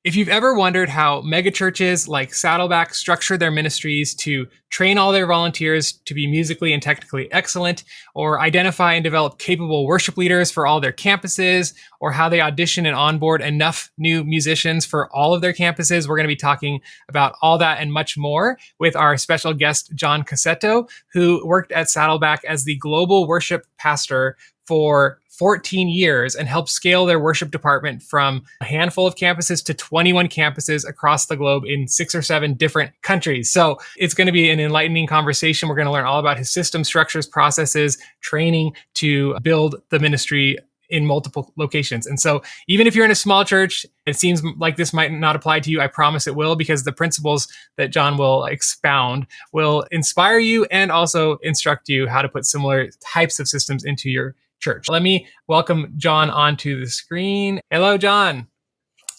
If you've ever wondered how megachurches like Saddleback structure their ministries to train all their volunteers to be musically and technically excellent, or identify and develop capable worship leaders for all their campuses, or how they audition and onboard enough new musicians for all of their campuses, we're going to be talking about all that and much more with our special guest, John Cassetto, who worked at Saddleback as the global worship pastor for 14 years and helped scale their worship department from a handful of campuses to 21 campuses across the globe in 6 or 7 different countries. So it's going to be an enlightening conversation. We're going to learn all about his system, structures, processes, training to build the ministry in multiple locations. And so even if you're in a small church, it seems like this might not apply to you. I promise it will, because the principles that John will expound will inspire you and also instruct you how to put similar types of systems into your church. Let me welcome John onto the screen. Hello, John.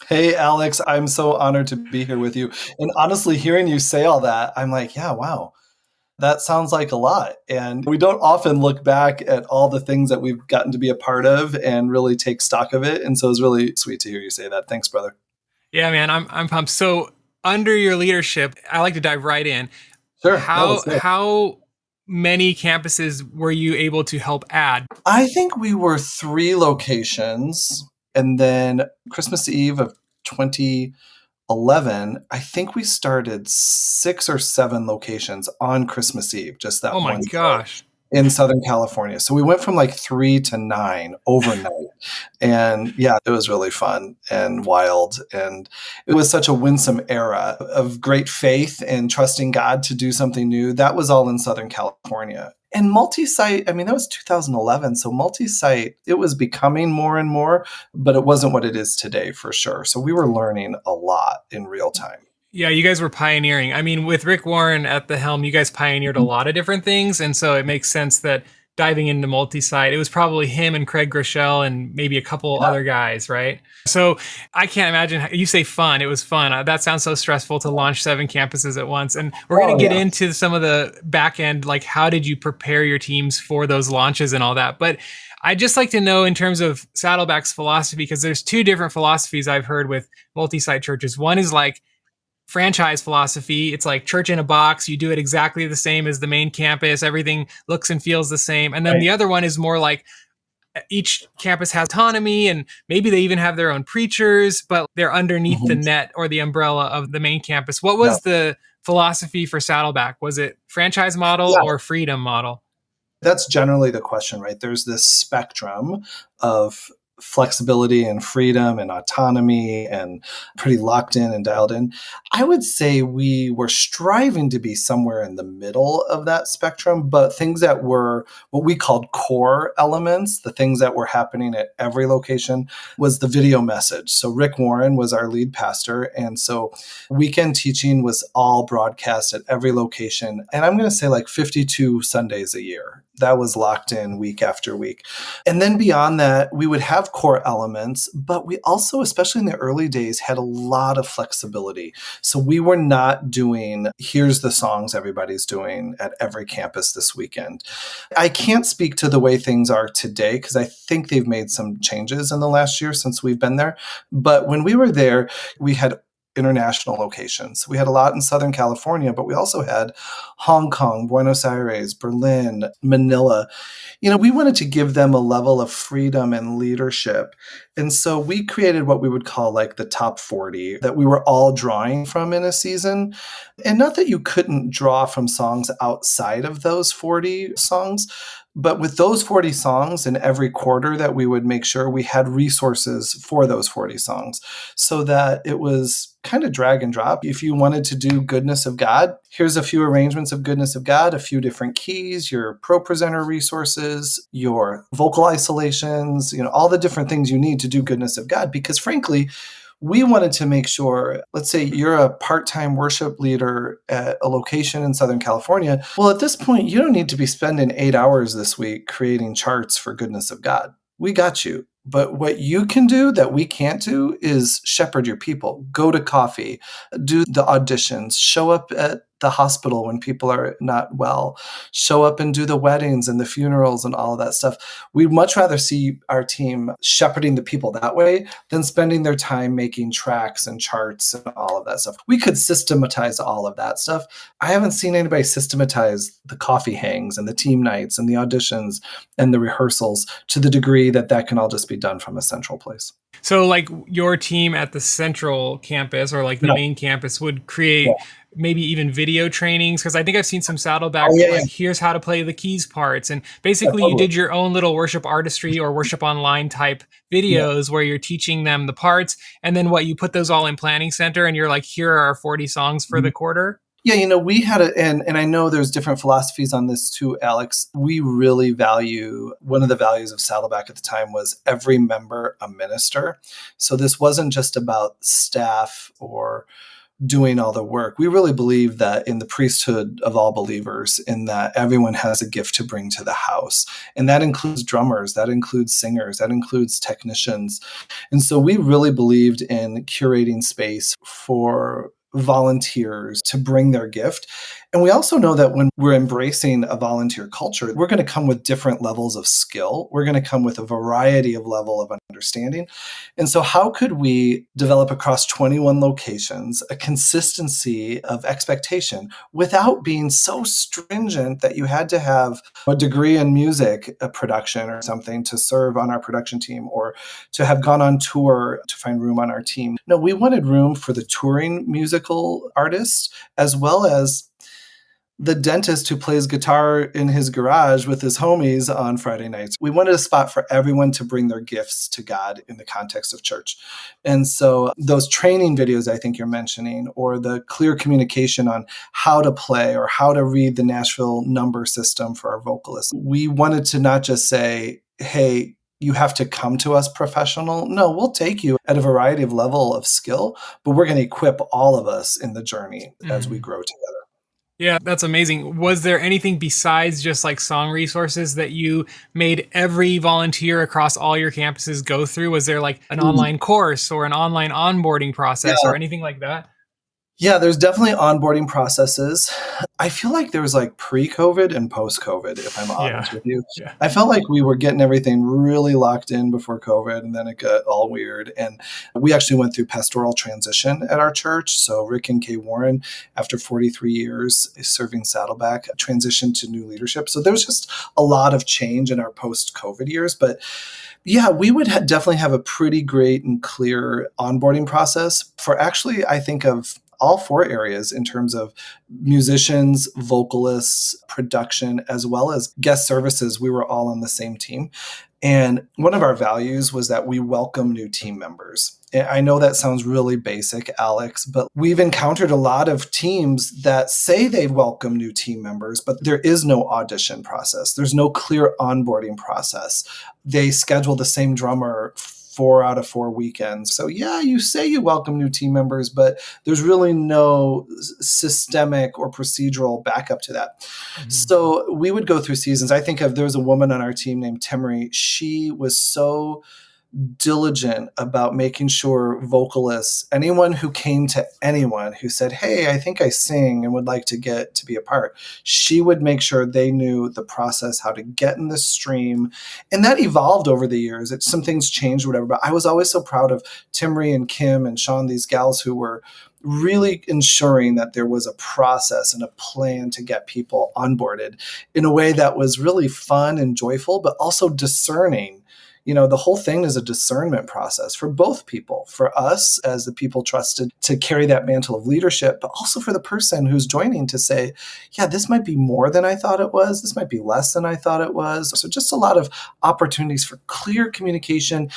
Hey, Alex, I'm so honored to be here with you. And honestly, hearing you say all that, I'm like, yeah, wow, that sounds like a lot. And we don't often look back at all the things that we've gotten to be a part of and really take stock of it. And so it's really sweet to hear you say that. Thanks, brother. Yeah, man, I'm pumped. So under your leadership, I like to dive right in. Sure. How many campuses were you able to help add? I think we were 3 locations. And then Christmas Eve of 2011, I think we started 6 or 7 locations on Christmas Eve, just that Oh my one gosh. in Southern California. So we went from like 3 to 9 overnight. And yeah, it was really fun and wild. And it was such a winsome era of great faith and trusting God to do something new. That was all in Southern California. And multi-site, I mean, that was 2011. So multi-site, it was becoming more and more, but it wasn't what it is today for sure. So we were learning a lot in real time. Yeah, you guys were pioneering. I mean, with Rick Warren at the helm, you guys pioneered a lot of different things. And so it makes sense that diving into multi-site, it was probably him and Craig Groeschel and maybe a couple other guys, right? So I can't imagine, you say fun, it was fun. That sounds so stressful to launch 7 campuses at once. And we're going to get into some of the back end, like how did you prepare your teams for those launches and all that. But I'd just like to know in terms of Saddleback's philosophy, because there's 2 different philosophies I've heard with multi-site churches. One is like franchise philosophy. It's like church in a box. You do it exactly the same as the main campus. Everything looks and feels the same. And then the other one is more like each campus has autonomy and maybe they even have their own preachers, but they're underneath the net or the umbrella of the main campus. What was the philosophy for Saddleback? Was it franchise model or freedom model? That's generally the question, right? There's this spectrum of flexibility and freedom and autonomy and pretty locked in and dialed in. I would say we were striving to be somewhere in the middle of that spectrum, but things that were what we called core elements, the things that were happening at every location, was the video message. So Rick Warren was our lead pastor. And so weekend teaching was all broadcast at every location. And I'm going to say like 52 Sundays a year. That was locked in week after week. And then beyond that, we would have core elements, but we also, especially in the early days, had a lot of flexibility. So we were not doing, here's the songs everybody's doing at every campus this weekend. I can't speak to the way things are today because I think they've made some changes in the last year since we've been there. But when we were there, we had international locations. We had a lot in Southern California, but we also had Hong Kong, Buenos Aires, Berlin, Manila. We wanted to give them a level of freedom and leadership. And so we created what we would call like the top 40 that we were all drawing from in a season. And not that you couldn't draw from songs outside of those 40 songs, but with those 40 songs in every quarter that we would make sure we had resources for those 40 songs so that it was kind of drag and drop. If you wanted to do Goodness of God, here's a few arrangements of Goodness of God, a few different keys, your pro presenter resources, your vocal isolations, all the different things you need to do Goodness of God. Because frankly, we wanted to make sure, let's say you're a part-time worship leader at a location in Southern California. Well, at this point, you don't need to be spending 8 hours this week creating charts for Goodness of God. We got you. But what you can do that we can't do is shepherd your people. Go to coffee, do the auditions, show up at the hospital when people are not well, show up and do the weddings and the funerals and all of that stuff. We'd much rather see our team shepherding the people that way than spending their time making tracks and charts and all of that stuff. We could systematize all of that stuff. I haven't seen anybody systematize the coffee hangs and the team nights and the auditions and the rehearsals to the degree that that can all just be done from a central place. So, like your team at the central campus or like the Yeah, main campus would yeah. create maybe even video trainings, because I think I've seen some Oh, Saddleback, yeah, yeah. like here's how to play the keys parts, and Yeah, basically you totally. did your own little worship artistry or worship online type Yeah. videos where you're teaching them the parts, and then what, you put those all in planning center and you're like, here are our 40 songs for the Mhm. quarter. Yeah, we had a and I know there's different philosophies on this too, Alex. We really value one of the values of Saddleback at the time was every member a minister. So this wasn't just about staff or doing all the work. We really believe that in the priesthood of all believers, in that everyone has a gift to bring to the house. And that includes drummers, that includes singers, that includes technicians. And so we really believed in curating space for volunteers to bring their gift. And we also know that when we're embracing a volunteer culture, we're going to come with different levels of skill. We're going to come with a variety of level of understanding. And so how could we develop across 21 locations a consistency of expectation without being so stringent that you had to have a degree in music production or something to serve on our production team, or to have gone on tour to find room on our team? No, we wanted room for the touring musical artist as well as the dentist who plays guitar in his garage with his homies on Friday nights. We wanted a spot for everyone to bring their gifts to God in the context of church. And so those training videos I think you're mentioning, or the clear communication on how to play or how to read the Nashville number system for our vocalists, we wanted to not just say, hey, you have to come to us professional. No, we'll take you at a variety of level of skill, but we're going to equip all of us in the journey as we Mhm. grow together. Yeah, that's amazing. Was there anything besides just like song resources that you made every volunteer across all your campuses go through? Was there like an Mm. online course or an online onboarding process Yeah. or anything like that? Yeah, there's definitely onboarding processes. I feel like there was like pre-COVID and post-COVID, if I'm Yeah. honest with you. Yeah. I felt like we were getting everything really locked in before COVID, and then it got all weird. And we actually went through pastoral transition at our church. So Rick and Kay Warren, after 43 years serving Saddleback, transitioned to new leadership. So there was just a lot of change in our post-COVID years. But yeah, we would definitely have a pretty great and clear onboarding process for actually, I think of all four areas in terms of musicians, vocalists, production, as well as guest services. We were all on the same team. And one of our values was that we welcome new team members. I know that sounds really basic, Alex, but we've encountered a lot of teams that say they welcome new team members, but there is no audition process. There's no clear onboarding process. They schedule the same drummer 4 out of 4 weekends. So, yeah, you say you welcome new team members, but there's really no systemic or procedural backup to that. Mhm. So we would go through seasons. I think of there was a woman on our team named Temery. She was so diligent about making sure vocalists, anyone who came to anyone who said, hey, I think I sing and would like to get to be a part, she would make sure they knew the process, how to get in the stream. And that evolved over the years. Some things changed, whatever. But I was always so proud of Timry and Kim and Sean, these gals who were really ensuring that there was a process and a plan to get people onboarded in a way that was really fun and joyful, but also discerning. The whole thing is a discernment process for both people, for us as the people trusted to carry that mantle of leadership, but also for the person who's joining to say, yeah, this might be more than I thought it was. This might be less than I thought it was. So just a lot of opportunities for clear communication.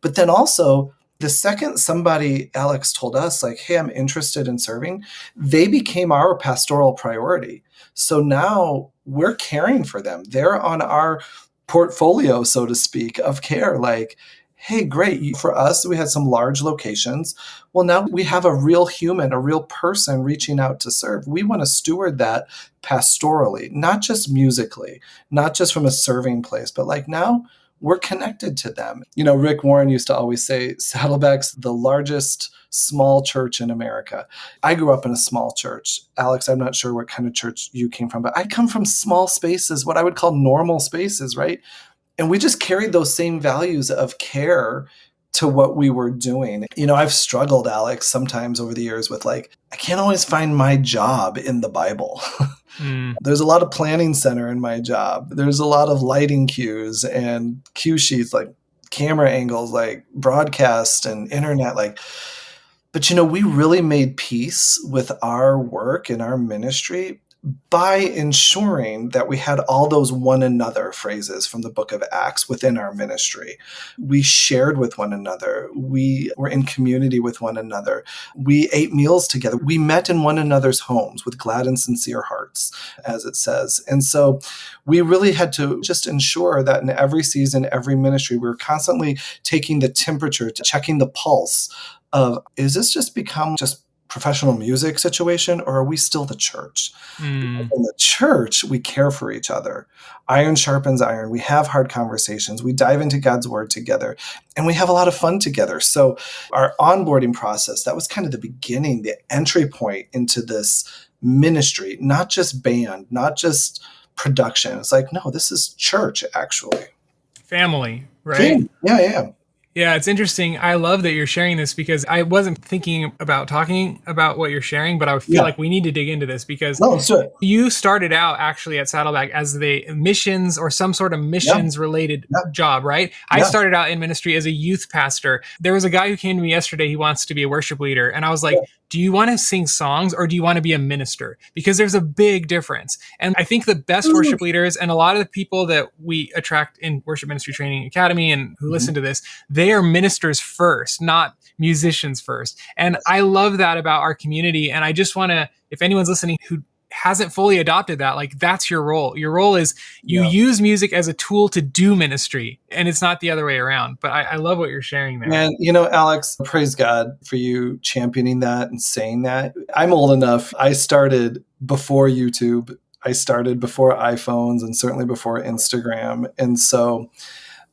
But then also, the second somebody, Alex, told us, like, hey, I'm interested in serving, they became our pastoral priority. So now we're caring for them. They're on our portfolio, so to speak, of care. Like, hey, great. For us, we had some large locations. Well, now we have a real human, a real person reaching out to serve. We want to steward that pastorally, not just musically, not just from a serving place, but like now we're connected to them. You know, Rick Warren used to always say, Saddleback's the largest small church in America. I grew up in a small church. Alex, I'm not sure what kind of church you came from, but I come from small spaces, what I would call normal spaces, right? And we just carried those same values of care to what we were doing. You know, I've struggled, Alex, sometimes over the years with like, I can't always find my job in the Bible. Mm. There's a lot of planning center in my job. There's a lot of lighting cues and cue sheets, like camera angles, like broadcast and internet, like, but you know, we really made peace with our work and our ministry by ensuring that we had all those one another phrases from the book of Acts within our ministry. We shared with one another. We were in community with one another. We ate meals together. We met in one another's homes with glad and sincere hearts, as it says. And so we really had to just ensure that in every season, every ministry, we were constantly taking the temperature, checking the pulse of, is this just become just professional music situation, or are we still the church? Mm. In the church, we care for each other. Iron sharpens iron. We have hard conversations. We dive into God's word together, and we have a lot of fun together. So our onboarding process, that was kind of the beginning, the entry point into this ministry, not just band, not just production. It's like, no, this is church, actually. Family, right? Family. Yeah. Yeah, it's interesting. I love that you're sharing this because I wasn't thinking about talking about what you're sharing, but I feel Yeah. like we need to dig into this because No, let's do it. you started out actually at Saddleback as the missions or some sort of missions related Yeah. job, right? I Yeah. started out in ministry as a youth pastor. There was a guy who came to me yesterday. He wants to be a worship leader. And I was like, do you want to sing songs or do you want to be a minister? Because there's a big difference. And I think the best worship leaders and a lot of the people that we attract in Worship Ministry Training Academy and who listen to this, they are ministers first, not musicians first. And I love that about our community. And I just want to, if anyone's listening who hasn't fully adopted that, like that's your role. Your role is you use music as a tool to do ministry, and it's not the other way around. But I love what you're sharing there. And, you know, Alex, praise God for you championing that and saying that. I'm old enough. I started before YouTube. I started before iPhones and certainly before Instagram. And so,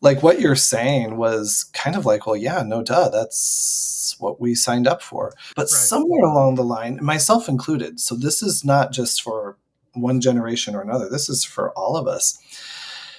like, what you're saying was kind of like, well, yeah, no duh, that's what we signed up for. But somewhere along the line, myself included, so this is not just for one generation or another, this is for all of us.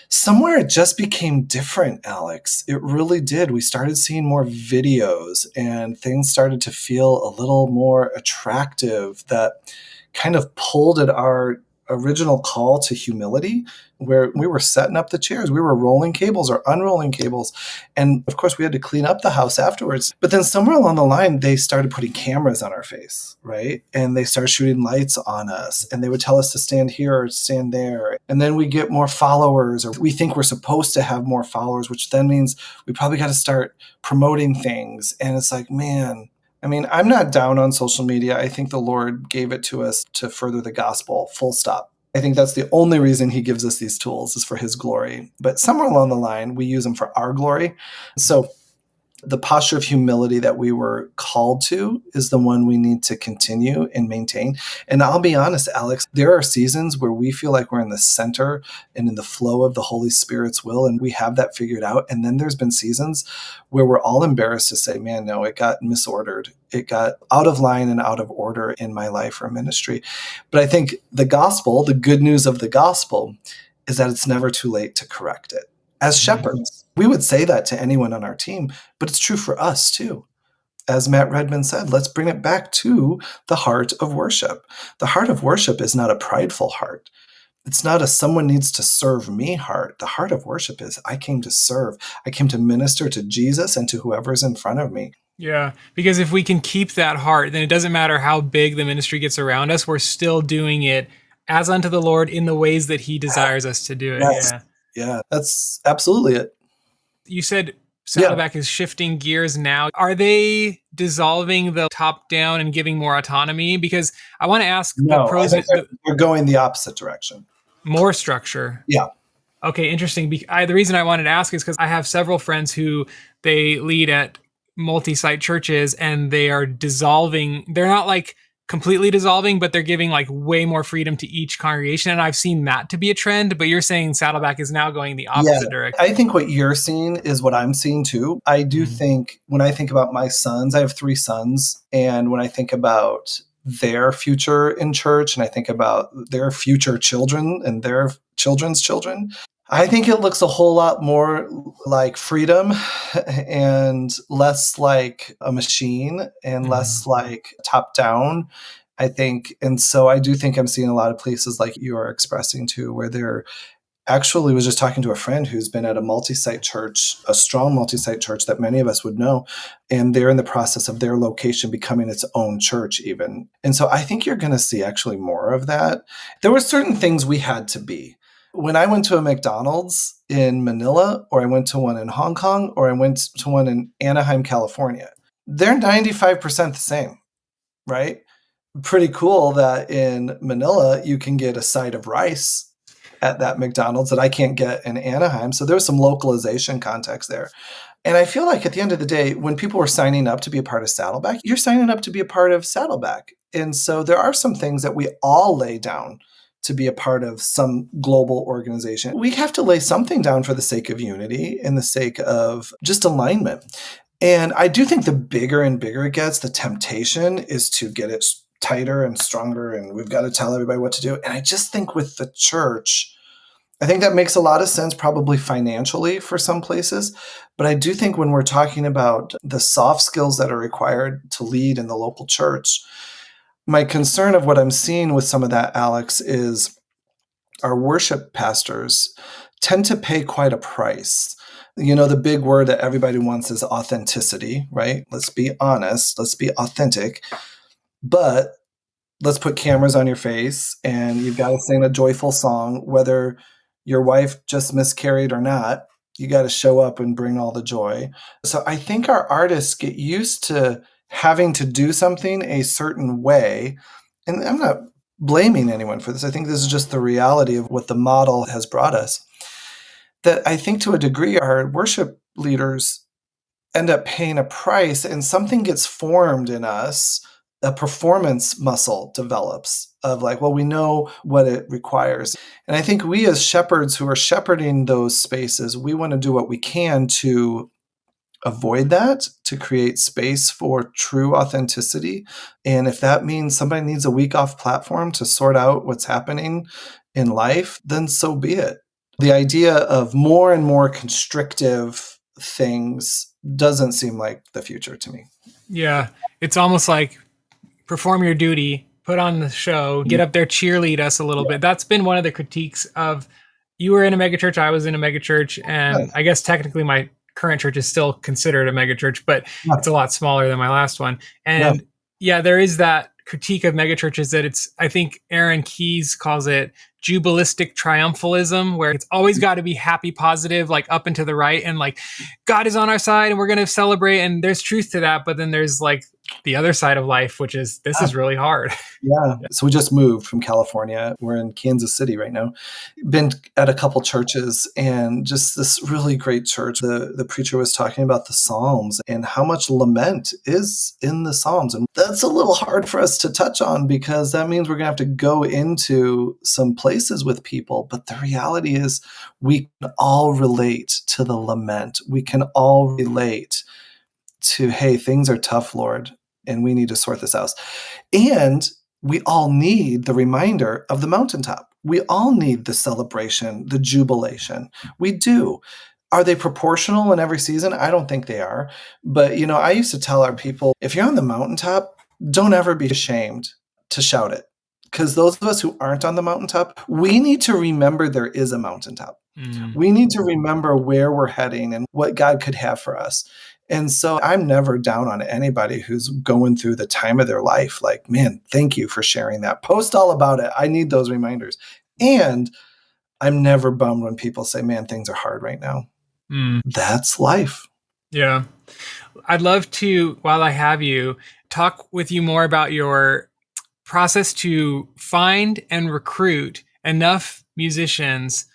Somewhere it just became different, Alex. It really did. We started seeing more videos and things started to feel a little more attractive that kind of pulled at our original call to humility, where we were setting up the chairs, we were rolling cables or unrolling cables. And of course, we had to clean up the house afterwards. But then somewhere along the line, they started putting cameras on our face, right? And they started shooting lights on us. And they would tell us to stand here or stand there. And then we get more followers, or we think we're supposed to have more followers, which then means we probably got to start promoting things. And it's like, man, I mean, I'm not down on social media. I think the Lord gave it to us to further the gospel, full stop. I think that's the only reason he gives us these tools is for his glory. But somewhere along the line, we use them for our glory. So the posture of humility that we were called to is the one we need to continue and maintain. And I'll be honest, Alex, there are seasons where we feel like we're in the center and in the flow of the Holy Spirit's will, and we have that figured out. And then there's been seasons where we're all embarrassed to say, man, no, it got misordered. It got out of line and out of order in my life or ministry. But I think the gospel, the good news of the gospel, is that it's never too late to correct it. As shepherds, we would say that to anyone on our team, but it's true for us too. As Matt Redman said, let's bring it back to the heart of worship. The heart of worship is not a prideful heart. It's not a someone needs to serve me heart. The heart of worship is I came to serve. I came to minister to Jesus and to whoever's in front of me. Yeah, because if we can keep that heart, then it doesn't matter how big the ministry gets around us. We're still doing it as unto the Lord in the ways that he desires us to do it. Yes. Yeah. Yeah, that's absolutely it. You said Saddleback is shifting gears now. Are they dissolving the top down and giving more autonomy? Because I want to ask the pros. They're going the opposite direction. More structure. Yeah. Okay, interesting. The reason I wanted to ask is because I have several friends who they lead at multi-site churches and they are dissolving. They're not like completely dissolving, but they're giving like way more freedom to each congregation. And I've seen that to be a trend, but you're saying Saddleback is now going the Yeah, opposite direction. I think what you're seeing is what I'm seeing too. I do think when I think about my sons, I have 3 sons, and when I think about their future in church and I think about their future children and their children's children, I think it looks a whole lot more like freedom and less like a machine and less like top down. I think, and so I do think I'm seeing a lot of places like you are expressing too, where they're actually was just talking to a friend who's been at a multi-site church, a strong multi-site church that many of us would know, and they're in the process of their location becoming its own church even. And so I think you're going to see actually more of that. There were certain things we had to be. When I went to a McDonald's in Manila, or I went to one in Hong Kong, or I went to one in Anaheim, California, they're 95% the same, right? Pretty cool that in Manila you can get a side of rice at that McDonald's that I can't get in Anaheim. So there's some localization context there. And I feel like at the end of the day, when people were signing up to be a part of Saddleback, you're signing up to be a part of Saddleback. And so there are some things that we all lay down to be a part of some global organization. We have to lay something down for the sake of unity and the sake of just alignment. And I do think the bigger and bigger it gets, the temptation is to get it tighter and stronger, and we've got to tell everybody what to do. And I just think with the church, I think that makes a lot of sense, probably financially for some places. But I do think when we're talking about the soft skills that are required to lead in the local church, my concern of what I'm seeing with some of that, Alex, is our worship pastors tend to pay quite a price. You know, the big word that everybody wants is authenticity, right? Let's be honest, let's be authentic. But let's put cameras on your face and you've got to sing a joyful song, whether your wife just miscarried or not. You got to show up and bring all the joy. So I think our artists get used to having to do something a certain way. And I'm not blaming anyone for this. I think this is just the reality of what the model has brought us. That I think to a degree, our worship leaders end up paying a price and something gets formed in us. A performance muscle develops of like, well, we know what it requires. And I think we as shepherds who are shepherding those spaces, we want to do what we can to avoid that, to create space for true authenticity. And if that means somebody needs a week off platform to sort out what's happening in life, then so be it. The idea of more and more constrictive things doesn't seem like the future to me. Yeah. It's almost like perform your duty, put on the show, get up there, cheerlead us a little bit. That's been one of the critiques of, you were in a megachurch, I was in a megachurch, and I guess technically my current church is still considered a megachurch, but it's a lot smaller than my last one. And yeah, there is that critique of megachurches that it's, I think Aaron Keyes calls it jubilistic triumphalism, where it's always got to be happy, positive, like up and to the right, and like God is on our side and we're going to celebrate. And there's truth to that, but then there's like the other side of life, which is this is really hard. Yeah. So we just moved from California. We're in Kansas City right now. Been at a couple churches and just this really great church. The preacher was talking about the Psalms and how much lament is in the Psalms. And that's a little hard for us to touch on because that means we're going to have to go into some places with people. But the reality is we can all relate to the lament. We can all relate to, hey, things are tough, Lord, and we need to sort this out. And we all need the reminder of the mountaintop. We all need the celebration, the jubilation. We do. Are they proportional in every season? I don't think they are. But, you know, I used to tell our people, if you're on the mountaintop, don't ever be ashamed to shout it. Because those of us who aren't on the mountaintop, we need to remember there is a mountaintop. We need to remember where we're heading and what God could have for us. And so I'm never down on anybody who's going through the time of their life. Like, man, thank you for sharing that. Post all about it. I need those reminders. And I'm never bummed when people say, man, things are hard right now. That's life. Yeah. I'd love to, while I have you, talk with you more about your process to find and recruit enough musicians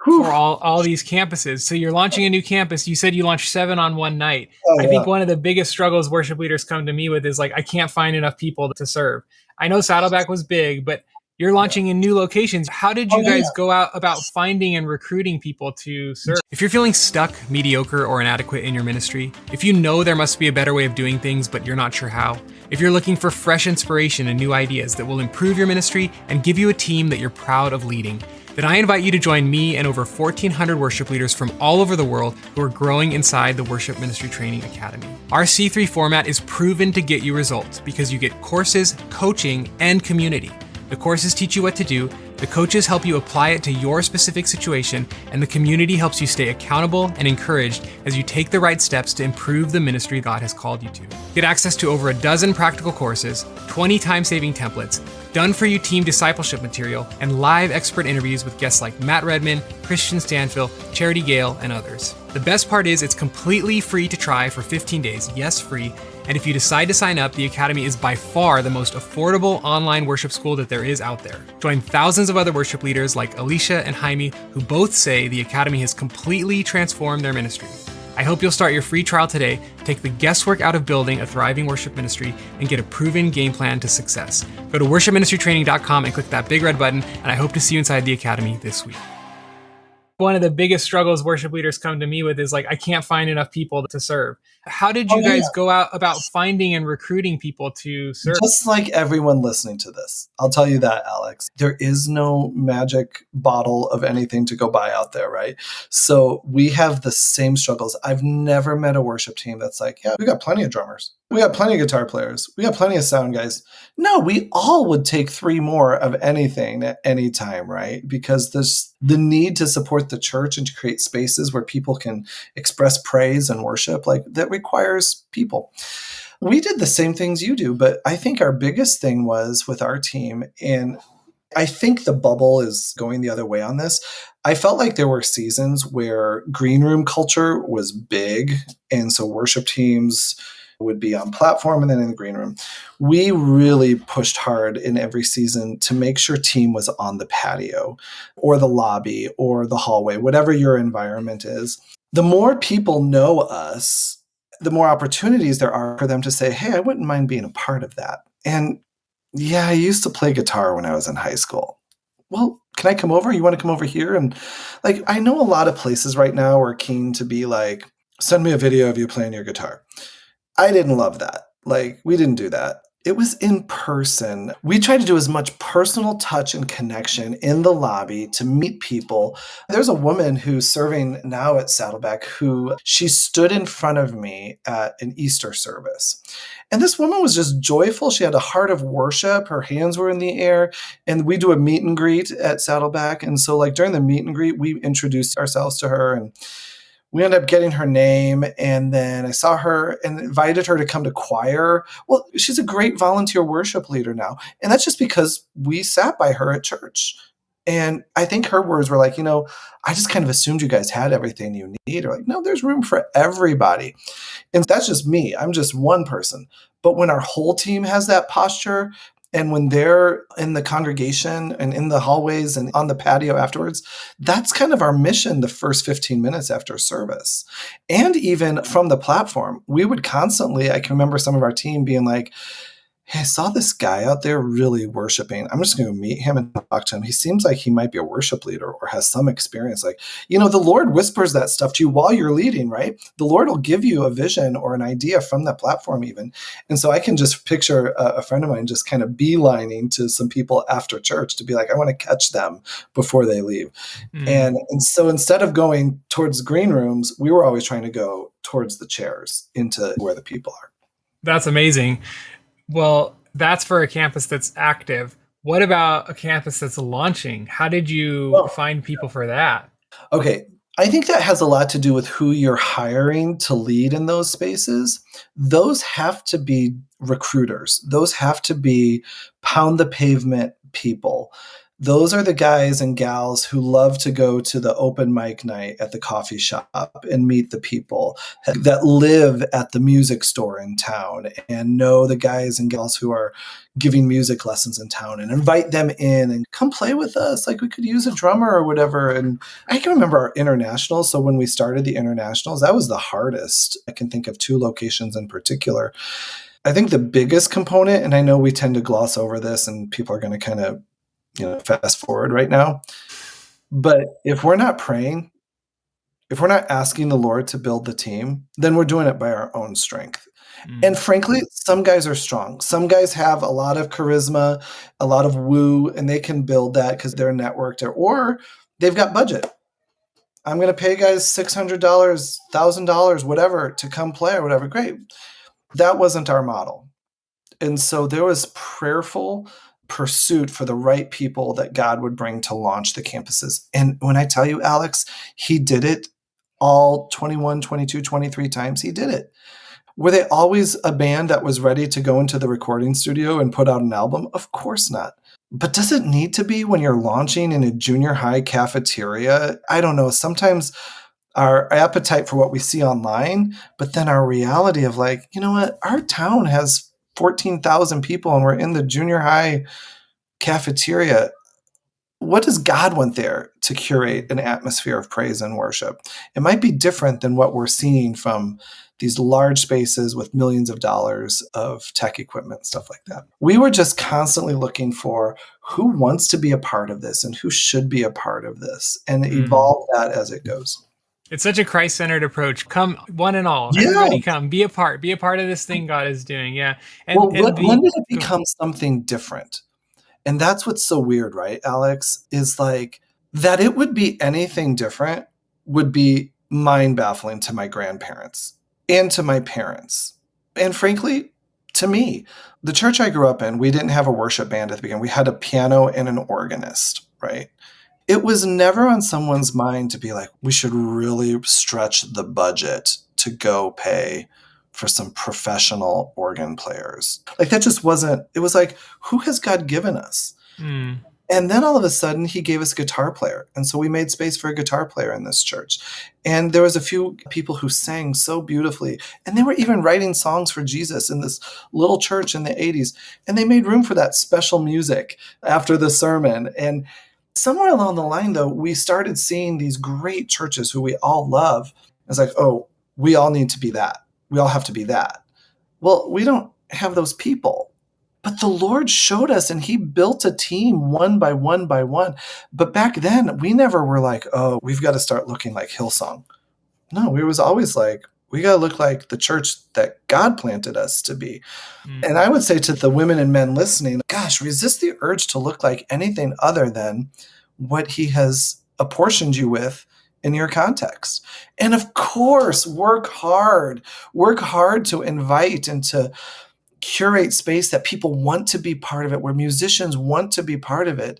Whew. for all these campuses. So you're launching a new campus. You said you launched 7 on one night. Oh, I think yeah. one of the biggest struggles worship leaders come to me with is like, I can't find enough people to serve. I know Saddleback was big, but you're Yeah. launching in new locations. How did Oh, you yeah. guys go out about finding and recruiting people to serve? If you're feeling stuck, mediocre, or inadequate in your ministry, if you know there must be a better way of doing things, but you're not sure how, if you're looking for fresh inspiration and new ideas that will improve your ministry and give you a team that you're proud of leading, then I invite you to join me and over 1,400 worship leaders from all over the world who are growing inside the Worship Ministry Training Academy. Our C3 format is proven to get you results because you get courses, coaching, and community. The courses teach you what to do, the coaches help you apply it to your specific situation, and the community helps you stay accountable and encouraged as you take the right steps to improve the ministry God has called you to. Get access to over a dozen practical courses, 20 time-saving templates, done-for-you team discipleship material, and live expert interviews with guests like Matt Redman, Christian Stanfill, Charity Gale, and others. The best part is it's completely free to try for 15 days, yes, free. And if you decide to sign up, the Academy is by far the most affordable online worship school that there is out there. Join thousands of other worship leaders like Alicia and Jaime, who both say the Academy has completely transformed their ministry. I hope you'll start your free trial today, take the guesswork out of building a thriving worship ministry, and get a proven game plan to success. Go to worshipministrytraining.com and click that big red button, and I hope to see you inside the Academy this week. One of the biggest struggles worship leaders come to me with is like, I can't find enough people to serve. How did you guys go out about finding and recruiting people to serve? Just like everyone listening to this, I'll tell you that, Alex, there is no magic bottle of anything to go buy out there, right? So we have the same struggles. I've never met a worship team that's like, yeah, we got plenty of drummers. We got plenty of guitar players. We got plenty of sound guys. No, we all would take 3 more of anything at any time, right? Because there's the need to support the church and to create spaces where people can express praise and worship, like that requires people. We did the same things you do, but I think our biggest thing was with our team, and I think the bubble is going the other way on this. I felt like there were seasons where green room culture was big, and so worship teams would be on platform and then in the green room. We really pushed hard in every season to make sure team was on the patio or the lobby or the hallway, whatever your environment is. The more people know us, the more opportunities there are for them to say, hey, I wouldn't mind being a part of that. And yeah, I used to play guitar when I was in high school. Well, can I come over? You want to come over here? And like, I know a lot of places right now are keen to be like, send me a video of you playing your guitar. I didn't love that. Like, we didn't do that. It was in person. We tried to do as much personal touch and connection in the lobby to meet people. There's a woman who's serving now at Saddleback who she stood in front of me at an Easter service. And this woman was just joyful. She had a heart of worship. Her hands were in the air. And we do a meet and greet at Saddleback. And so like during the meet and greet, we introduced ourselves to her and we ended up getting her name, and then I saw her and invited her to come to choir. Well, she's a great volunteer worship leader now. And that's just because we sat by her at church. And I think her words were like, I just kind of assumed you guys had everything you need. Or like, no, there's room for everybody. And that's just me. I'm just one person. But when our whole team has that posture, and when they're in the congregation and in the hallways and on the patio afterwards, that's kind of our mission the first 15 minutes after service. And even from the platform, we would constantly, I can remember some of our team being like, hey, I saw this guy out there really worshiping. I'm just going to meet him and talk to him. He seems like he might be a worship leader or has some experience. Like, the Lord whispers that stuff to you while you're leading, right? The Lord will give you a vision or an idea from that platform even. And so I can just picture a friend of mine just kind of beelining to some people after church to be like, I want to catch them before they leave. And so instead of going towards green rooms, we were always trying to go towards the chairs into where the people are. That's amazing. Well, that's for a campus that's active. What about a campus that's launching? How did you find people for that? Okay. I think that has a lot to do with who you're hiring to lead in those spaces. Those have to be recruiters. Those have to be pound the pavement people. Those are the guys and gals who love to go to the open mic night at the coffee shop and meet the people, that live at the music store in town and know the guys and gals who are giving music lessons in town and invite them in and come play with us. Like, we could use a drummer or whatever. And I can remember our internationals. So when we started the internationals, that was the hardest. I can think of 2 locations in particular. I think the biggest component, and I know we tend to gloss over this and people are going to kind of, fast forward right now. But if we're not praying, if we're not asking the Lord to build the team, then we're doing it by our own strength. And frankly, some guys are strong. Some guys have a lot of charisma, a lot of woo, and they can build that because they're networked, or they've got budget. I'm going to pay guys $600, $1,000, whatever, to come play or whatever. Great. That wasn't our model. And so there was prayerful pursuit for the right people that God would bring to launch the campuses. And when I tell you, Alex, he did it all 21, 22, 23 times. He did it. Were they always a band that was ready to go into the recording studio and put out an album? Of course not. But does it need to be when you're launching in a junior high cafeteria? I don't know. Sometimes our appetite for what we see online, but then our reality of like, you know what? Our town has 14,000 people and we're in the junior high cafeteria. What does God want there to curate an atmosphere of praise and worship? It might be different than what we're seeing from these large spaces with millions of dollars of tech equipment, stuff like that. We were just constantly looking for who wants to be a part of this and who should be a part of this, and evolve that as it goes. It's such a Christ-centered approach. Come, one and all. Yeah. Everybody come. Be a part of this thing God is doing. Yeah. When did it become something different? And that's what's so weird, right, Alex? Is like that it would be anything different would be mind-baffling to my grandparents and to my parents. And frankly, to me. The church I grew up in, we didn't have a worship band at the beginning. We had a piano and an organist, right? It was never on someone's mind to be like, we should really stretch the budget to go pay for some professional organ players. Like, that just wasn't, it was like, who has God given us? And then all of a sudden he gave us a guitar player. And so we made space for a guitar player in this church. And there was a few people who sang so beautifully. And they were even writing songs for Jesus in this little church in the 80s. And they made room for that special music after the sermon. And somewhere along the line, though, we started seeing these great churches who we all love. It's like, oh, we all need to be that. We all have to be that. Well, we don't have those people. But the Lord showed us, and he built a team one by one by one. But back then, we never were like, oh, we've got to start looking like Hillsong. No, we was always like, we got to look like the church that God planted us to be. And I would say to the women and men listening, gosh, resist the urge to look like anything other than what he has apportioned you with in your context. And of course, work hard to invite and to curate space that people want to be part of it, where musicians want to be part of it.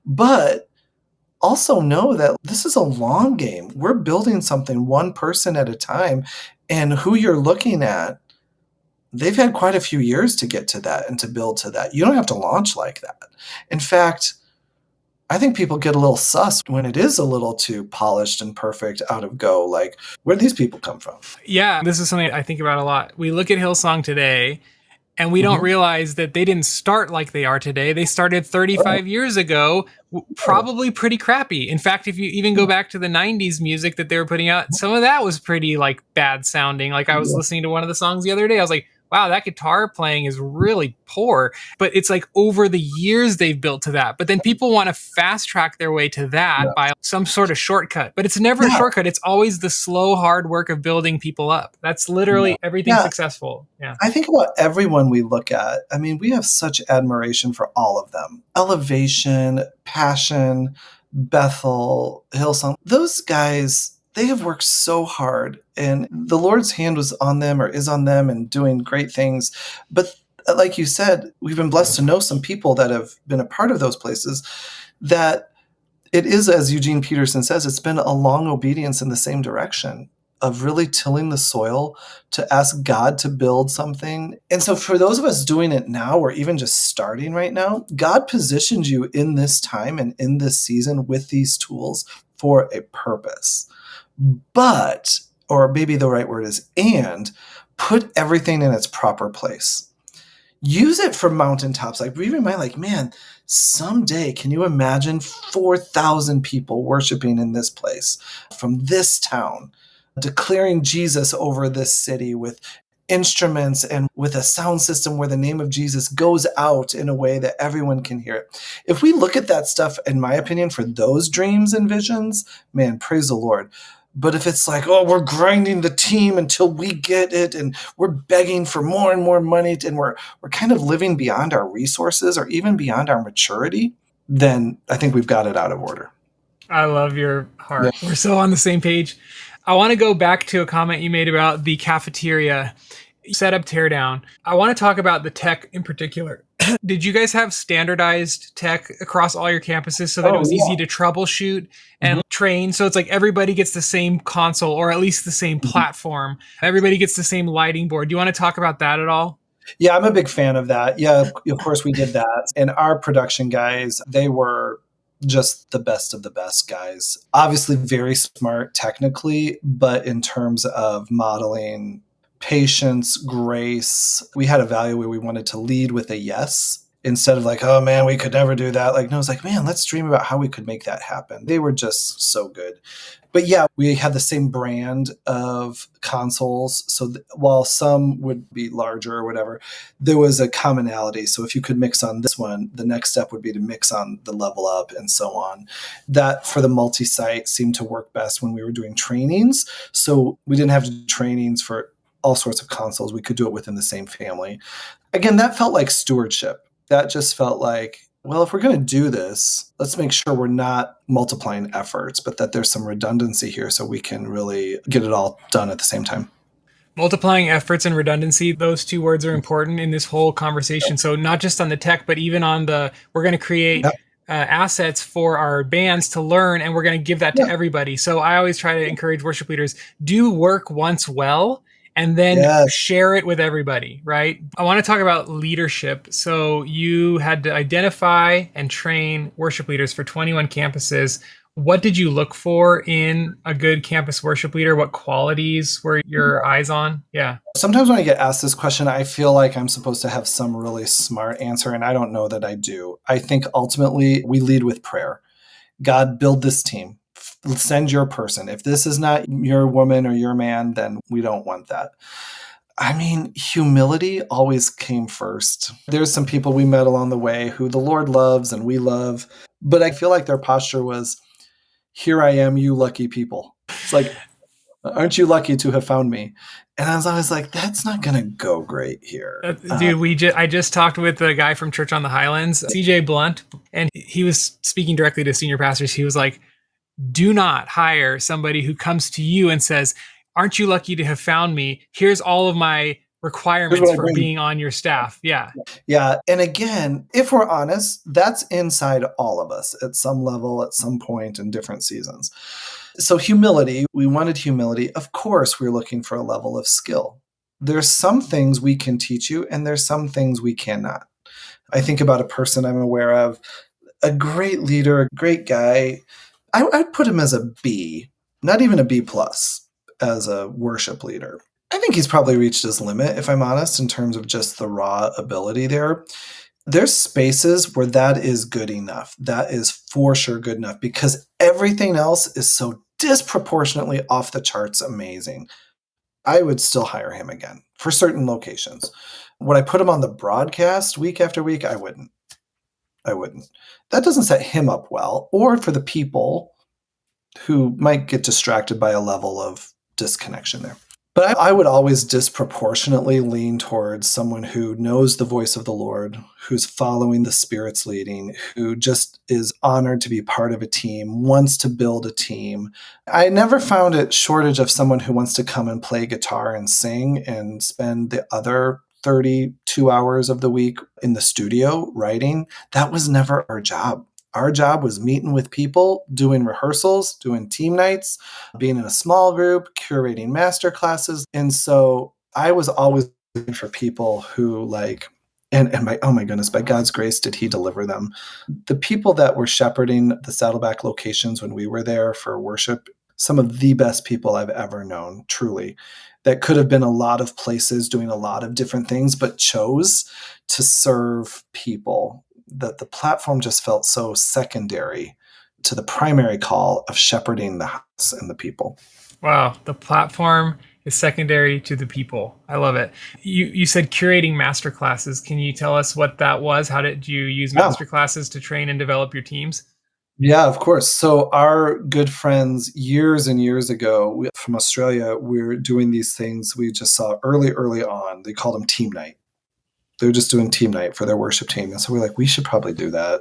But also know that this is a long game. We're building something one person at a time, and who you're looking at, they've had quite a few years to get to that and to build to that. You don't have to launch like that. In fact, I think people get a little sus when it is a little too polished and perfect out of go. Like, where do these people come from? Yeah, this is something I think about a lot. We look at Hillsong today, and we don't realize that they didn't start like they are today. They started 35 years ago, probably pretty crappy. In fact, if you even go back to the 90s music that they were putting out, some of that was pretty like bad sounding. Like, I was listening to one of the songs the other day. I was like, wow, that guitar playing is really poor. But it's like over the years they've built to that. But then people want to fast track their way to that by some sort of shortcut. But it's never a shortcut. It's always the slow, hard work of building people up. That's literally everything successful. Yeah. I think about everyone we look at. I mean, we have such admiration for all of them. Elevation, Passion, Bethel, Hillsong. Those guys, they have worked so hard, and the Lord's hand was on them, or is on them, and doing great things. But like you said, we've been blessed to know some people that have been a part of those places, that it is, as Eugene Peterson says, it's been a long obedience in the same direction. of really tilling the soil to ask God to build something. And so for those of us doing it now, or even just starting right now, God positioned you in this time and in this season with these tools for a purpose. But, or maybe the right word is and, put everything in its proper place. Use it for mountaintops. Like, read in mind, like, man, someday, can you imagine 4,000 people worshiping in this place from this town, declaring Jesus over this city with instruments and with a sound system where the name of Jesus goes out in a way that everyone can hear it. If we look at that stuff, in my opinion, for those dreams and visions, man, praise the Lord. But if it's like, oh, we're grinding the team until we get it, and we're begging for more and more money, and we're kind of living beyond our resources or even beyond our maturity, then I think we've got it out of order. I love your Yeah. heart. We're so on the same page. I want to go back to a comment you made about the cafeteria setup teardown. I want to talk about the tech in particular. Did you guys have standardized tech across all your campuses so that it was easy to troubleshoot and train? So it's like everybody gets the same console, or at least the same platform. Everybody gets the same lighting board. Do you want to talk about that at all? Yeah, I'm a big fan of that. Yeah, of course we did that. And our production guys, they were just the best of the best guys. Obviously very smart technically, but in terms of modeling patience, grace, we had a value where we wanted to lead with a yes instead of like, oh man, we could never do that. Like, no, it's like, man, let's dream about how we could make that happen. They were just so good. But yeah, we had the same brand of consoles. So while some would be larger or whatever, there was a commonality. So if you could mix on this one, the next step would be to mix on the level up and so on. That for the multi-site seemed to work best when we were doing trainings. So we didn't have to do trainings for all sorts of consoles. We could do it within the same family. Again, that felt like stewardship. That just felt like, well, if we're going to do this, let's make sure we're not multiplying efforts, but that there's some redundancy here so we can really get it all done at the same time. Multiplying efforts and redundancy, those two words are important in this whole conversation. So not just on the tech, but even on the, we're going to create assets for our bands to learn, and we're going to give that to everybody. So I always try to encourage worship leaders, do work once well, and then share it with everybody, right? I want to talk about leadership. So you had to identify and train worship leaders for 21 campuses. What did you look for in a good campus worship leader? What qualities were your eyes on? Yeah. Sometimes when I get asked this question, I feel like I'm supposed to have some really smart answer, and I don't know that I do. I think ultimately we lead with prayer. God, build this team. Send your person. If this is not your woman or your man, then we don't want that. I mean, humility always came first. There's some people we met along the way who the Lord loves and we love, but I feel like their posture was, here I am, you lucky people. It's like, aren't you lucky to have found me? And I was always like, that's not going to go great here. Dude, I just talked with a guy from Church on the Highlands, CJ Blunt, and he was speaking directly to senior pastors. He was like, do not hire somebody who comes to you and says, aren't you lucky to have found me? Here's all of my requirements for being on your staff. Yeah. Yeah. And again, if we're honest, that's inside all of us at some level, at some point in different seasons. So humility, we wanted humility. Of course, we're looking for a level of skill. There's some things we can teach you, and there's some things we cannot. I think about a person I'm aware of, a great leader, a great guy. I'd put him as a B, not even a B plus as a worship leader. I think he's probably reached his limit, if I'm honest, in terms of just the raw ability there. There's spaces where that is good enough. That is for sure good enough because everything else is so disproportionately off the charts amazing. I would still hire him again for certain locations. Would I put him on the broadcast week after week? I wouldn't. That doesn't set him up well, or for the people who might get distracted by a level of disconnection there. But I would always disproportionately lean towards someone who knows the voice of the Lord, who's following the Spirit's leading, who just is honored to be part of a team, wants to build a team. I never found a shortage of someone who wants to come and play guitar and sing and spend the other 32 hours of the week in the studio writing. That was never our job. Our job was meeting with people, doing rehearsals, doing team nights, being in a small group, curating master classes. And so I was always looking for people who and by, oh my goodness, by God's grace, did he deliver them. The people that were shepherding the Saddleback locations when we were there for worship, some of the best people I've ever known, truly, that could have been a lot of places doing a lot of different things, but chose to serve people. That the platform just felt so secondary to the primary call of shepherding the house and the people. Wow, the platform is secondary to the people. I love it. You said curating master classes. Can you tell us what that was? How did you use Yeah. master classes to train and develop your teams? Yeah, of course. So our good friends years and years ago from Australia, we're doing these things we just saw early on. They called them team night. They're just doing team night for their worship team. And so we're like, we should probably do that.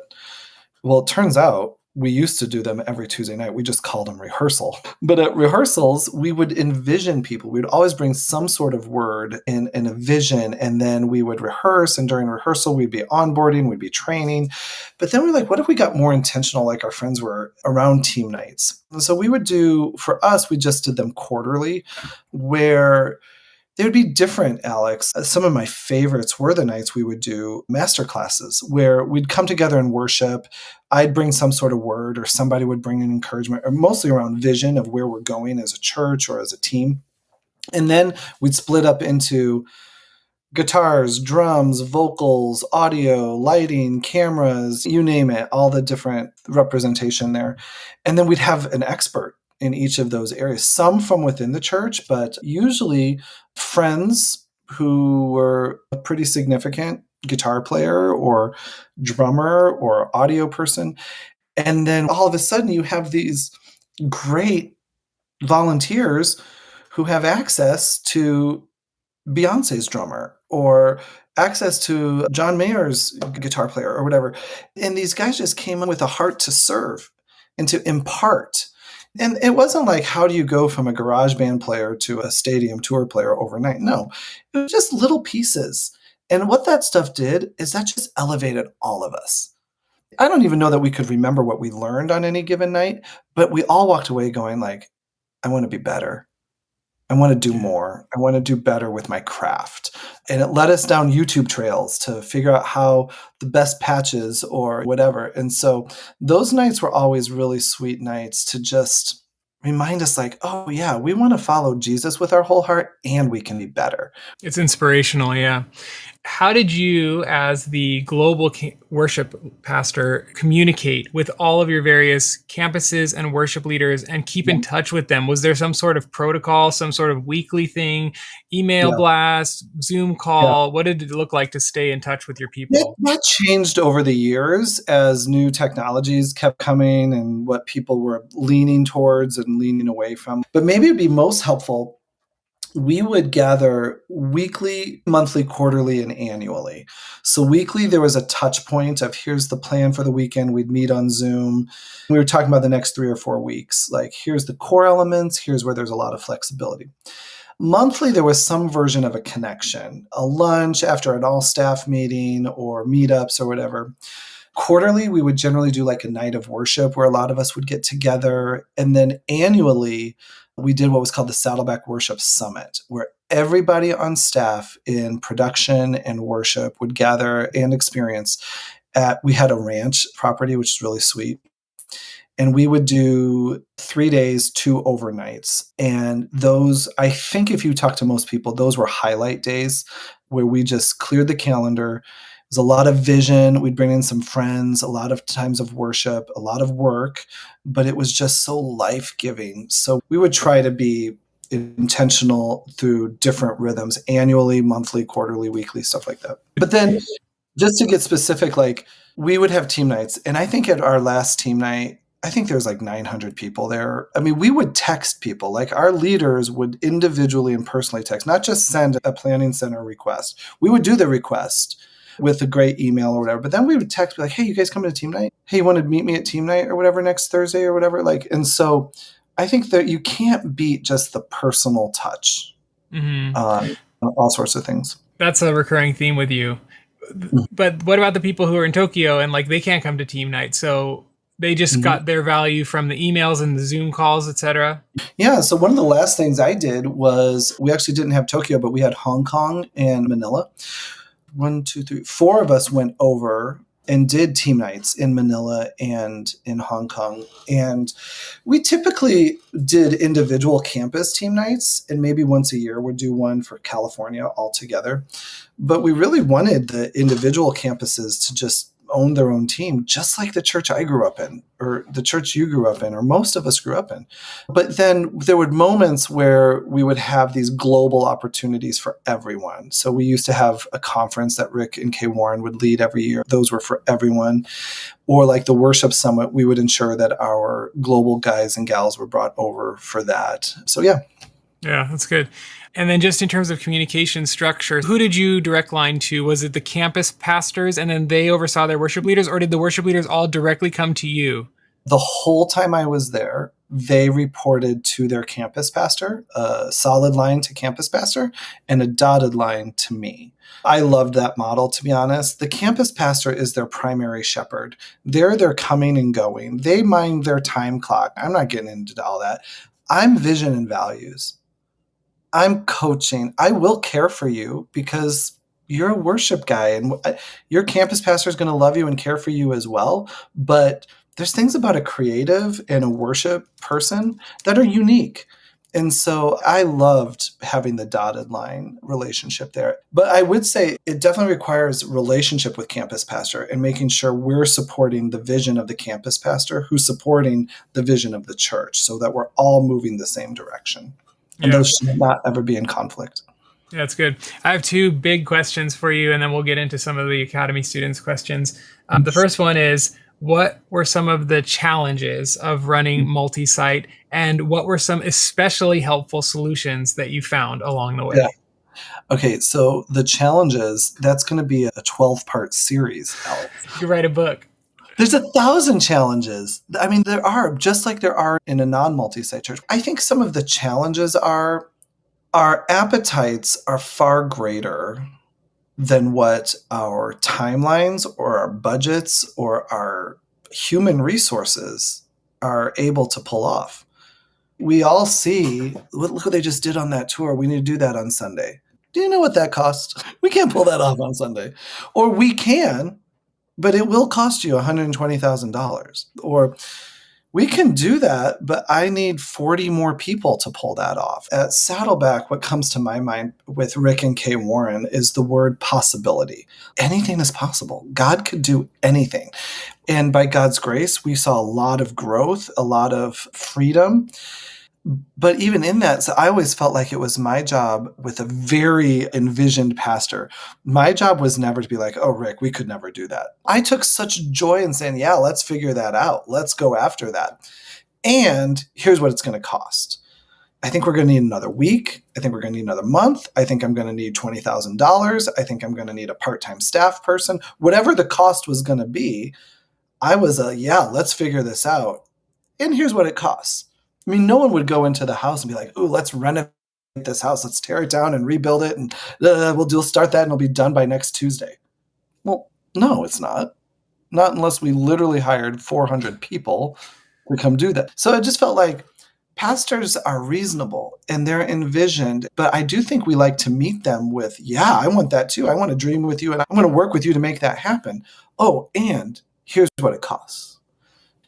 Well, it turns out we used to do them every Tuesday night. We just called them rehearsal. But at rehearsals, we would envision people. We'd always bring some sort of word in a vision, and then we would rehearse. And during rehearsal, we'd be onboarding, we'd be training. But then we're like, what if we got more intentional, like our friends were around team nights? And so we would do, for us, we just did them quarterly, where they would be different, Alex. Some of my favorites were the nights we would do master classes where we'd come together and worship. I'd bring some sort of word, or somebody would bring an encouragement, or mostly around vision of where we're going as a church or as a team. And then we'd split up into guitars, drums, vocals, audio, lighting, cameras, you name it, all the different representation there. And then we'd have an expert in each of those areas, some from within the church, but usually friends who were a pretty significant guitar player or drummer or audio person. And then all of a sudden you have these great volunteers who have access to Beyonce's drummer or access to John Mayer's guitar player or whatever. And these guys just came in with a heart to serve and to impart. And it wasn't like, how do you go from a garage band player to a stadium tour player overnight? No, it was just little pieces. And what that stuff did is that just elevated all of us. I don't even know that we could remember what we learned on any given night, but we all walked away going like, I want to be better. I want to do Yeah. more. I want to do better with my craft. And it led us down YouTube trails to figure out how the best patches or whatever. And so those nights were always really sweet nights to just remind us like, oh yeah, we want to follow Jesus with our whole heart and we can be better. It's inspirational, yeah. How did you, as the global worship pastor, communicate with all of your various campuses and worship leaders and keep in touch with them? Was there some sort of protocol, some sort of weekly thing, email Yeah. blast, Zoom Yeah. call? What did it look like to stay in touch with your That, people? that changed over the years as new technologies kept coming and what people were leaning towards and leaning away from. But maybe it'd be most helpful, we would gather weekly, monthly, quarterly, and annually. So weekly, there was a touch point of here's the plan for the weekend. We'd meet on Zoom. We were talking about the next 3 or 4 weeks. Like, here's the core elements. Here's where there's a lot of flexibility. Monthly, there was some version of a connection, a lunch after an all staff meeting or meetups or whatever. Quarterly, we would generally do like a night of worship where a lot of us would get together. And then annually, we did what was called the Saddleback Worship Summit, where everybody on staff in production and worship would gather and experience we had a ranch property, which is really sweet. And we would do 3 days, 2 overnights. And those, I think if you talk to most people, those were highlight days where we just cleared the calendar. It was a lot of vision. We'd bring in some friends, a lot of times of worship, a lot of work, but it was just so life-giving. So we would try to be intentional through different rhythms, annually, monthly, quarterly, weekly, stuff like that. But then just to get specific, like we would have team nights. And I think at our last team night, I think there was like 900 people there. I mean, we would text people. Like our leaders would individually and personally text, not just send a planning center request. We would do the request with a great email or whatever. But then we would text, be like, hey, you guys coming to team night? Hey, you want to meet me at team night or whatever next Thursday or whatever? Like, and so I think that you can't beat just the personal touch Mm-hmm. on all sorts of things. That's a recurring theme with you. But what about the people who are in Tokyo and like they can't come to team night? So they just Mhm. got their value from the emails and the Zoom calls, etc. Yeah, so one of the last things I did was we actually didn't have Tokyo, but we had Hong Kong and Manila. One, two, three, four of us went over and did team nights in Manila and in Hong Kong. And we typically did individual campus team nights, and maybe once a year we'd do one for California all together. But we really wanted the individual campuses to just own their own team, just like the church I grew up in, or the church you grew up in, or most of us grew up in. But then there were moments where we would have these global opportunities for everyone. So we used to have a conference that Rick and Kay Warren would lead every year. Those were for everyone. Or like the worship summit, we would ensure that our global guys and gals were brought over for that. So yeah. Yeah, that's good. And then just in terms of communication structure, who did you direct line to? Was it the campus pastors and then they oversaw their worship leaders, or did the worship leaders all directly come to you? The whole time I was there, they reported to their campus pastor, a solid line to campus pastor, and a dotted line to me. I loved that model, to be honest. The campus pastor is their primary shepherd. They're coming and going. They mind their time clock. I'm not getting into all that. I'm vision and values. I'm coaching. I will care for you because you're a worship guy and your campus pastor is going to love you and care for you as well. But there's things about a creative and a worship person that are unique. And so I loved having the dotted line relationship there. But I would say it definitely requires relationship with campus pastor and making sure we're supporting the vision of the campus pastor who's supporting the vision of the church so that we're all moving the same direction. And Yeah. those should not ever be in conflict. Yeah, that's good. I have two big questions for you, and then we'll get into some of the Academy students' questions. The first one is, what were some of the challenges of running multi site, and what were some especially helpful solutions that you found along the Yeah. way? Okay, so the challenges, that's going to be a 12-part series, Alex. You could write a book. There's 1,000 challenges. I mean, there are, just like there are in a non-multi-site church. I think some of the challenges are our appetites are far greater than what our timelines or our budgets or our human resources are able to pull off. We all see, look what they just did on that tour. We need to do that on Sunday. Do you know what that costs? We can't pull that off on Sunday. Or we can, but it will cost you $120,000. Or we can do that, but I need 40 more people to pull that off. At Saddleback, what comes to my mind with Rick and Kay Warren is the word possibility. Anything is possible. God could do anything. And by God's grace, we saw a lot of growth, a lot of freedom. But even in that, so I always felt like it was my job with a very envisioned pastor. My job was never to be like, oh, Rick, we could never do that. I took such joy in saying, yeah, let's figure that out. Let's go after that. And here's what it's going to cost. I think we're going to need another week. I think we're going to need another month. I think I'm going to need $20,000. I think I'm going to need a part-time staff person. Whatever the cost was going to be, I was yeah, let's figure this out. And here's what it costs. I mean, no one would go into the house and be like, ooh, let's renovate this house. Let's tear it down and rebuild it. And we'll start that and it'll be done by next Tuesday. Well, no, it's not. Not unless we literally hired 400 people to come do that. So it just felt like pastors are reasonable and they're envisioned, but I do think we like to meet them with, yeah, I want that too. I want to dream with you and I'm going to work with you to make that happen. Oh, and here's what it costs.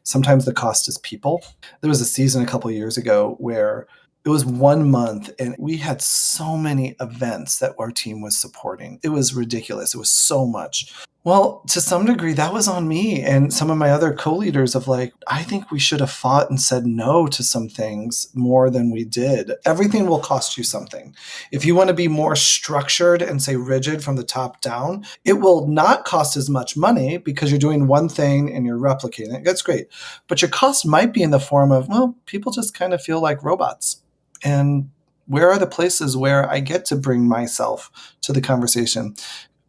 Sometimes the cost is people. There was a season a couple of years ago where it was 1 month and we had so many events that our team was supporting. It was ridiculous. It was so much. Well, to some degree, that was on me and some of my other co-leaders of like, I think we should have fought and said no to some things more than we did. Everything will cost you something. If you want to be more structured and say rigid from the top down, it will not cost as much money because you're doing one thing and you're replicating it. That's great. But your cost might be in the form of, well, people just kind of feel like robots. And where are the places where I get to bring myself to the conversation?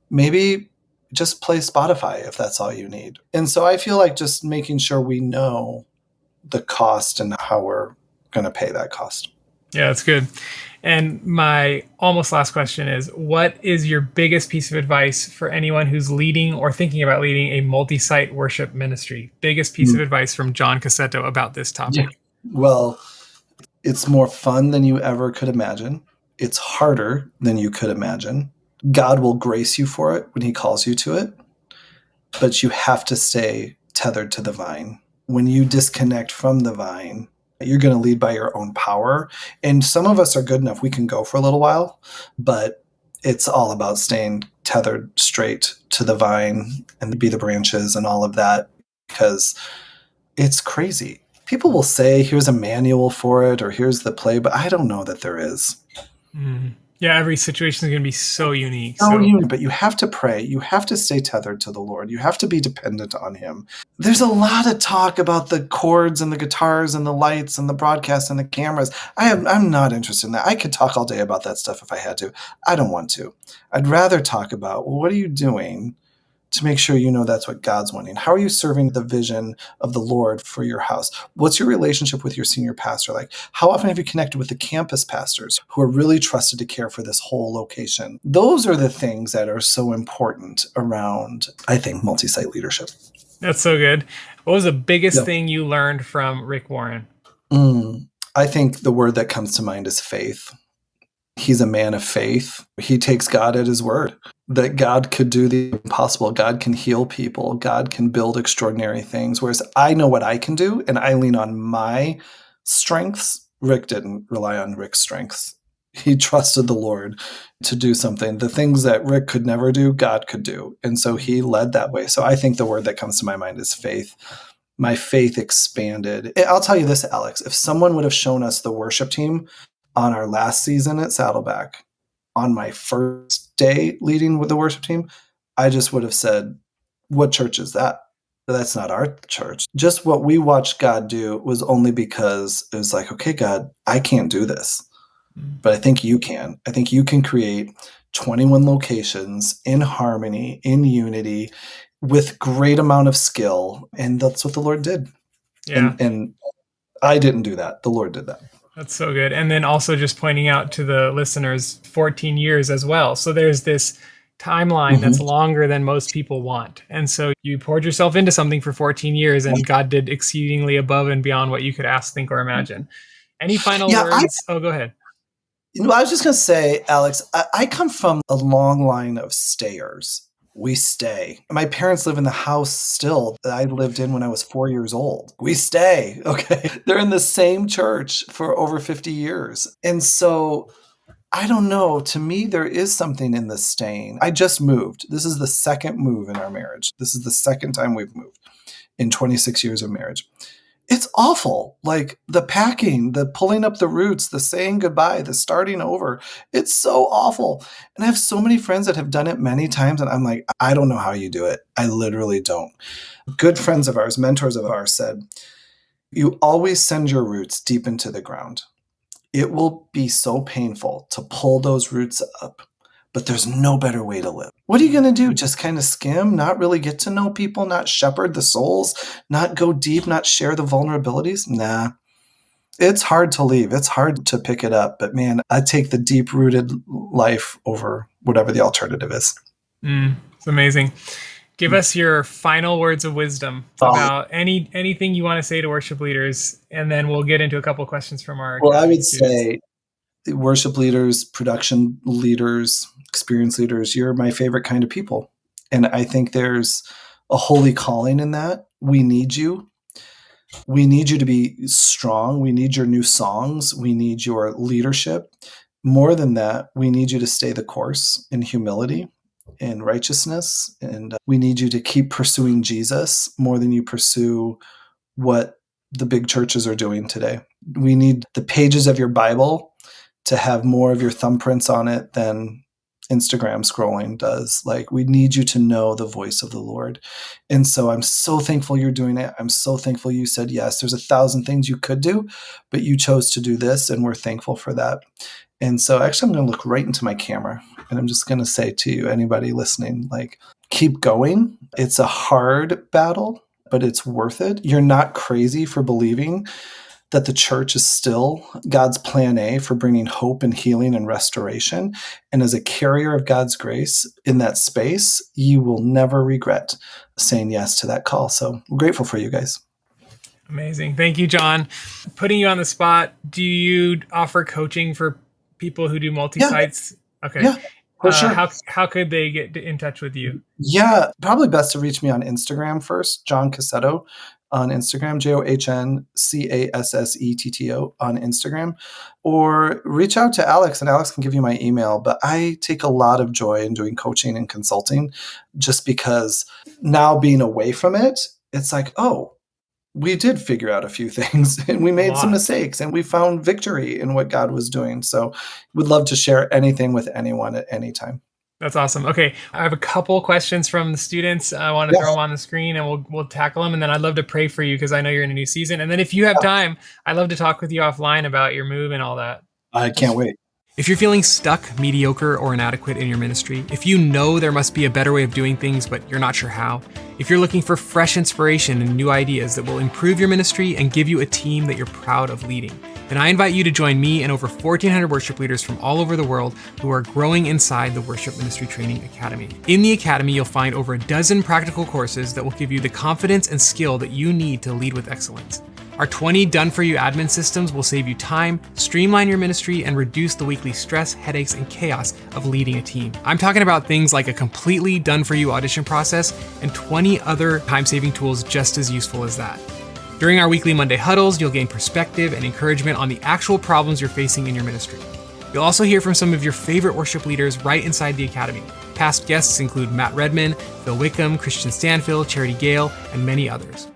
Maybe just play Spotify if that's all you need. And so I feel like just making sure we know the cost and how we're going to pay that cost. Yeah, that's good. And my almost last question is, what is your biggest piece of advice for anyone who's leading or thinking about leading a multi-site worship ministry? Biggest piece of Mm, advice from John Cassetto about this yeah. topic. Well, it's more fun than you ever could imagine. It's harder than you could imagine. God will grace you for it when he calls you to it, but you have to stay tethered to the vine. When you disconnect from the vine, you're going to lead by your own power. And some of us are good enough. We can go for a little while, but it's all about staying tethered straight to the vine and be the branches and all of that, because it's crazy. People will say, here's a manual for it, or here's the play, but I don't know that there is. Mm. Yeah, every situation is going to be so unique. But you have to pray. You have to stay tethered to the Lord. You have to be dependent on him. There's a lot of talk about the chords and the guitars and the lights and the broadcast and the cameras. I'm not interested in that. I could talk all day about that stuff if I had to. I don't want to. I'd rather talk about, well, what are you doing to make sure you know that's what God's wanting? How are you serving the vision of the Lord for your house? What's your relationship with your senior pastor like? How often have you connected with the campus pastors who are really trusted to care for this whole location? Those are the things that are so important around, I think, multi-site leadership. That's so good. What was the biggest Yeah. thing you learned from Rick Warren? I think the word that comes to mind is faith. He's a man of faith. He takes God at his word that God could do the impossible. God can heal people. God can build extraordinary things. Whereas I know what I can do and I lean on my strengths. Rick didn't rely on Rick's strengths. He trusted the Lord to do something. The things that Rick could never do, God could do. And so he led that way. So I think the word that comes to my mind is faith. My faith expanded. I'll tell you this, Alex, if someone would have shown us the worship team on our last season at Saddleback, on my first day leading with the worship team, I just would have said, what church is that? That's not our church. Just what we watched God do was only because it was like, okay, God, I can't do this, but I think you can. I think you can create 21 locations in harmony, in unity, with great amount of skill. And that's what the Lord did. Yeah. And I didn't do that. The Lord did that. That's so good. And then also just pointing out to the listeners 14 years as well. So there's this timeline that's longer than most people want. And so you poured yourself into something for 14 years and God did exceedingly above and beyond what you could ask, think, or imagine. Any final words? Oh, go ahead. I was just going to say, Alex, I come from a long line of stayers. We stay. My parents live in the house still that I lived in when I was 4 years old. We stay. Okay. They're in the same church for over 50 years. And so I don't know. To me, there is something in the staying. I just moved. This is the second move in our marriage. This is the second time we've moved in 26 years of marriage. It's awful. Like the packing, the pulling up the roots, the saying goodbye, the starting over. It's so awful. And I have so many friends that have done it many times. And I'm like, I don't know how you do it. I literally don't. Good friends of ours, mentors of ours said, you always send your roots deep into the ground. It will be so painful to pull those roots up, but there's no better way to live. What are you going to do? Just kind of skim, not really get to know people, not shepherd the souls, not go deep, not share the vulnerabilities? Nah. It's hard to leave. It's hard to pick it up. But man, I take the deep rooted life over whatever the alternative is. It's amazing. Give us your final words of wisdom about anything you want to say to worship leaders, and then we'll get into a couple of questions from our Well, I would students. say worship leaders, production leaders, experience leaders, you're my favorite kind of people. And I think there's a holy calling in that. We need you. We need you to be strong. We need your new songs. We need your leadership. More than that, we need you to stay the course in humility and righteousness. And we need you to keep pursuing Jesus more than you pursue what the big churches are doing today. We need the pages of your Bible to have more of your thumbprints on it than Instagram scrolling does. Like, we need you to know the voice of the Lord. And so I'm so thankful you're doing it. I'm so thankful you said yes. There's 1,000 things you could do, but you chose to do this, and we're thankful for that. And so actually I'm going to look right into my camera, and I'm just going to say to you, anybody listening, like, keep going. It's a hard battle, but it's worth it. You're not crazy for believing that the church is still God's plan A for bringing hope and healing and restoration. And as a carrier of God's grace in that space, you will never regret saying yes to that call. So I'm grateful for you guys. Amazing. Thank you, John. Putting you on the spot, do you offer coaching for people who do multi-sites? Okay. Yeah, for sure. How could they get in touch with you? Yeah, probably best to reach me on Instagram first, John Cassetto on Instagram, JohnCassetto on Instagram, or reach out to Alex and Alex can give you my email. But I take a lot of joy in doing coaching and consulting just because now being away from it, it's like, oh, we did figure out a few things and we made some mistakes and we found victory in what God was doing. So we'd love to share anything with anyone at any time. That's awesome. Okay. I have a couple questions from the students. I want to throw them on the screen and we'll tackle them. And then I'd love to pray for you because I know you're in a new season. And then if you have time, I'd love to talk with you offline about your move and all that. I can't wait. If you're feeling stuck, mediocre, or inadequate in your ministry, if you know there must be a better way of doing things, but you're not sure how, if you're looking for fresh inspiration and new ideas that will improve your ministry and give you a team that you're proud of leading, then I invite you to join me and over 1,400 worship leaders from all over the world who are growing inside the Worship Ministry Training Academy. In the Academy, you'll find over a dozen practical courses that will give you the confidence and skill that you need to lead with excellence. Our 20 done-for-you admin systems will save you time, streamline your ministry, and reduce the weekly stress, headaches, and chaos of leading a team. I'm talking about things like a completely done-for-you audition process and 20 other time-saving tools just as useful as that. During our weekly Monday huddles, you'll gain perspective and encouragement on the actual problems you're facing in your ministry. You'll also hear from some of your favorite worship leaders right inside the Academy. Past guests include Matt Redman, Phil Wickham, Christian Stanfield, Charity Gale, and many others.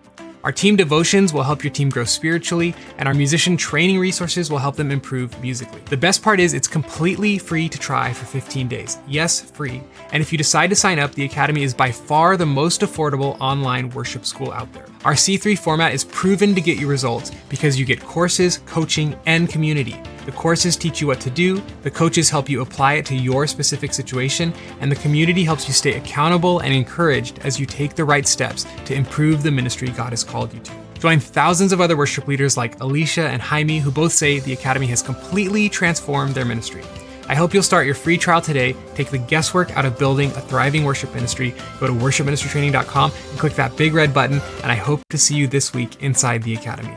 Our team devotions will help your team grow spiritually, and our musician training resources will help them improve musically. The best part is it's completely free to try for 15 days. Yes, free. And if you decide to sign up, the Academy is by far the most affordable online worship school out there. Our C3 format is proven to get you results because you get courses, coaching, and community. The courses teach you what to do, the coaches help you apply it to your specific situation, and the community helps you stay accountable and encouraged as you take the right steps to improve the ministry God has called you to. Join thousands of other worship leaders like Alicia and Jaime, who both say the Academy has completely transformed their ministry. I hope you'll start your free trial today, take the guesswork out of building a thriving worship ministry, go to worshipministrytraining.com and click that big red button, and I hope to see you this week inside the Academy.